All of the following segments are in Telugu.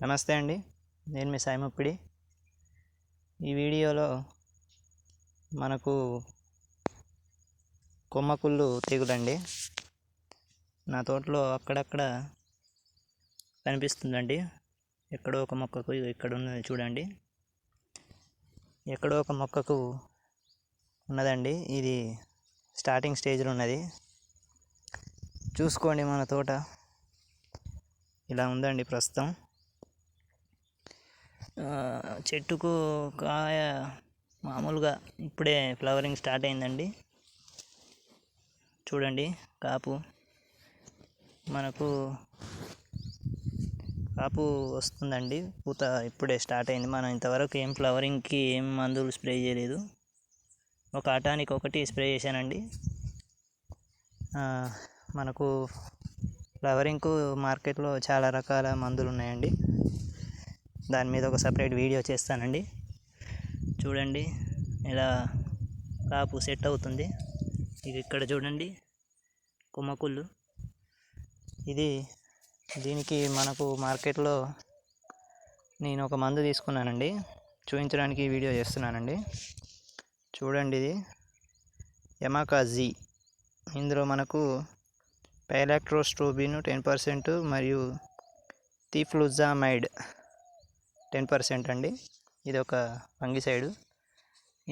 నమస్తే అండి, నేను మీ సాయి ముప్పిడి. ఈ వీడియోలో మనకు కొమ్మకుళ్ళు తెగులండి నా తోటలో అక్కడక్కడ కనిపిస్తుందండి. ఎక్కడో ఒక మొక్కకు ఇక్కడ ఉన్నది చూడండి, ఎక్కడో ఒక మొక్కకు ఉన్నదండి. ఇది స్టార్టింగ్ స్టేజ్లో ఉన్నది. చూసుకోండి, మన తోట ఇలా ఉందండి ప్రస్తుతం. చెట్టుకు కాయ మామూలుగా ఇప్పుడే ఫ్లవరింగ్ స్టార్ట్ అయిందండి. చూడండి, మనకు కాపు వస్తుందండి. పూత ఇప్పుడే స్టార్ట్ అయింది. మనం ఇంతవరకు ఏం ఫ్లవరింగ్కి ఏం మందులు స్ప్రే చేయలేదు. ఒక ఆటానికి ఒకటి స్ప్రే చేశానండి. మనకు ఫ్లవరింగ్కు మార్కెట్లో చాలా రకాల మందులు ఉన్నాయండి. దాని మీద ఒక సపరేట్ వీడియో చేస్తానండి. చూడండి, ఇలా కాపు సెట్ అవుతుంది. ఇది ఇక్కడ చూడండి, కొమ్మకుళ్ళు. దీనికి మనకు మార్కెట్లో నేను ఒక మందు తీసుకున్నానండి, చూపించడానికి వీడియో చేస్తున్నానండి. చూడండి, ఇది యమాకాజీ. ఇందులో మనకు పైలాక్ట్రోస్ట్రోబిన్ 10% మరియు థిఫ్లూజామైడ్ 10% అండి. ఇది ఒక ఫంగిసైడ్.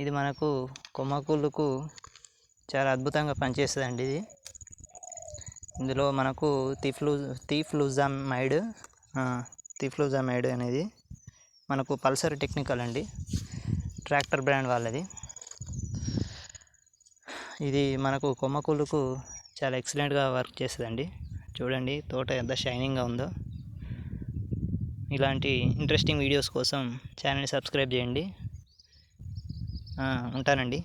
ఇది మనకు కొమ్మకుళ్ళకు చాలా అద్భుతంగా పనిచేస్తుందండి. ఇందులో మనకు థిఫ్లూజామైడ్ అనేది మనకు పల్సర్ టెక్నికల్ అండి, ట్రాక్టర్ బ్రాండ్ వాళ్ళది. ఇది మనకు కొమ్మకుళ్ళకు చాలా ఎక్సలెంట్గా వర్క్ చేస్తుందండి. చూడండి, తోట ఎంత షైనింగ్గా ఉందో. ఇలాంటి ఇంట్రెస్టింగ్ వీడియోస్ కోసం ఛానల్ని సబ్స్క్రైబ్ చేయండి. ఉంటానండి.